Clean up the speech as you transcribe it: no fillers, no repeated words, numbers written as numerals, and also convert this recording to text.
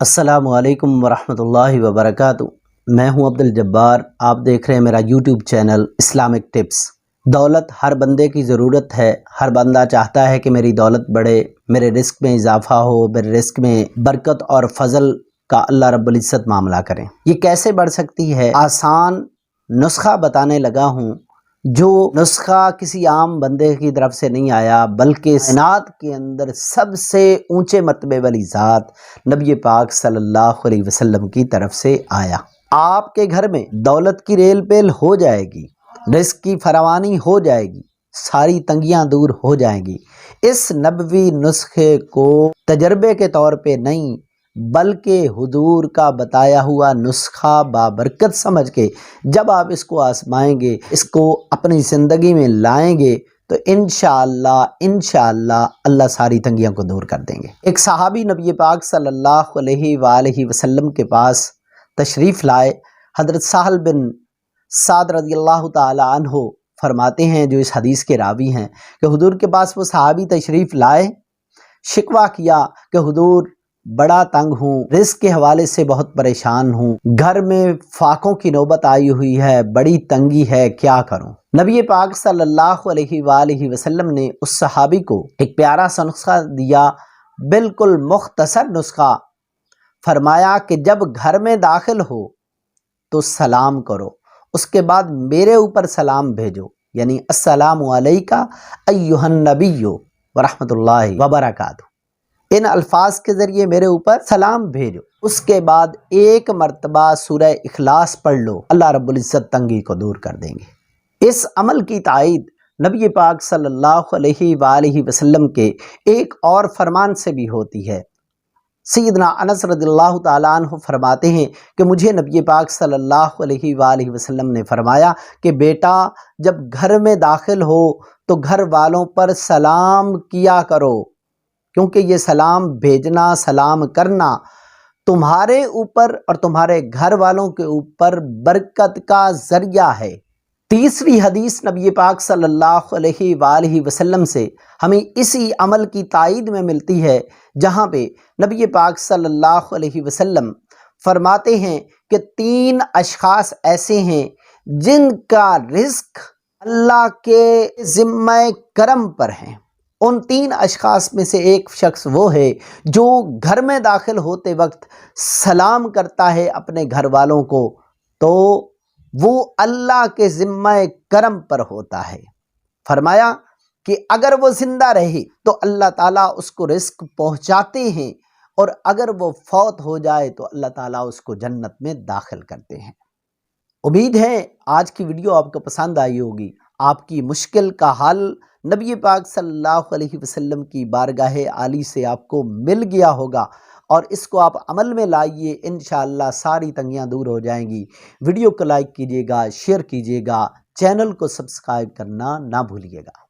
السلام علیکم ورحمۃ اللہ وبرکاتہ۔ میں ہوں عبد الجبار، آپ دیکھ رہے ہیں میرا یوٹیوب چینل اسلامک ٹپس۔ دولت ہر بندے کی ضرورت ہے، ہر بندہ چاہتا ہے کہ میری دولت بڑھے، میرے رزق میں اضافہ ہو، میرے رزق میں برکت اور فضل کا اللہ رب العزت معاملہ کریں۔ یہ کیسے بڑھ سکتی ہے؟ آسان نسخہ بتانے لگا ہوں، جو نسخہ کسی عام بندے کی طرف سے نہیں آیا، بلکہ کائنات کے اندر سب سے اونچے مرتبے والی ذات نبی پاک صلی اللہ علیہ وسلم کی طرف سے آیا۔ آپ کے گھر میں دولت کی ریل پیل ہو جائے گی، رزق کی فراوانی ہو جائے گی، ساری تنگیاں دور ہو جائیں گی۔ اس نبوی نسخے کو تجربے کے طور پہ نہیں، بلکہ حضور کا بتایا ہوا نسخہ بابرکت سمجھ کے جب آپ اس کو آزمائیں گے، اس کو اپنی زندگی میں لائیں گے، تو انشاءاللہ اللہ ساری تنگیاں کو دور کر دیں گے۔ ایک صحابی نبی پاک صلی اللہ علیہ وآلہ وسلم کے پاس تشریف لائے۔ حضرت سہل بن سعد رضی اللہ تعالی عنہ فرماتے ہیں، جو اس حدیث کے راوی ہیں، کہ حضور کے پاس وہ صحابی تشریف لائے، شکوہ کیا کہ حضور بڑا تنگ ہوں، رزق کے حوالے سے بہت پریشان ہوں، گھر میں فاقوں کی نوبت آئی ہوئی ہے، بڑی تنگی ہے، کیا کروں؟ نبی پاک صلی اللہ علیہ وآلہ وسلم نے اس صحابی کو ایک پیارا سا نسخہ دیا، بالکل مختصر نسخہ۔ فرمایا کہ جب گھر میں داخل ہو تو سلام کرو، اس کے بعد میرے اوپر سلام بھیجو، یعنی السلام علیکہ ایہا النبی ورحمۃ اللہ وبرکاتہ۔ ان الفاظ کے ذریعے میرے اوپر سلام بھیجو، اس کے بعد ایک مرتبہ سورہ اخلاص پڑھ لو، اللہ رب العزت تنگی کو دور کر دیں گے۔ اس عمل کی تائید نبی پاک صلی اللہ علیہ وآلہ وسلم کے ایک اور فرمان سے بھی ہوتی ہے۔ سیدنا انس رضی اللہ تعالیٰ عنہ فرماتے ہیں کہ مجھے نبی پاک صلی اللہ علیہ وآلہ وسلم نے فرمایا کہ بیٹا، جب گھر میں داخل ہو تو گھر والوں پر سلام کیا کرو، کیونکہ یہ سلام بھیجنا، سلام کرنا تمہارے اوپر اور تمہارے گھر والوں کے اوپر برکت کا ذریعہ ہے۔ تیسری حدیث نبی پاک صلی اللہ علیہ وآلہ وسلم سے ہمیں اسی عمل کی تائید میں ملتی ہے، جہاں پہ نبی پاک صلی اللہ علیہ وسلم فرماتے ہیں کہ 3 اشخاص ایسے ہیں جن کا رزق اللہ کے ذمہ کرم پر ہے۔ ان 3 اشخاص میں سے ایک شخص وہ ہے جو گھر میں داخل ہوتے وقت سلام کرتا ہے اپنے گھر والوں کو، تو وہ اللہ کے ذمہ کرم پر ہوتا ہے۔ فرمایا کہ اگر وہ زندہ رہے تو اللہ تعالیٰ اس کو رزق پہنچاتے ہیں، اور اگر وہ فوت ہو جائے تو اللہ تعالیٰ اس کو جنت میں داخل کرتے ہیں۔ امید ہے آج کی ویڈیو آپ کو پسند آئی ہوگی۔ آپ کی مشکل کا حل نبی پاک صلی اللہ علیہ وسلم کی بارگاہ عالی سے آپ کو مل گیا ہوگا، اور اس کو آپ عمل میں لائیے، انشاءاللہ ساری تنگیاں دور ہو جائیں گی۔ ویڈیو کو لائک کیجیے گا، شیئر کیجیے گا، چینل کو سبسکرائب کرنا نہ بھولیے گا۔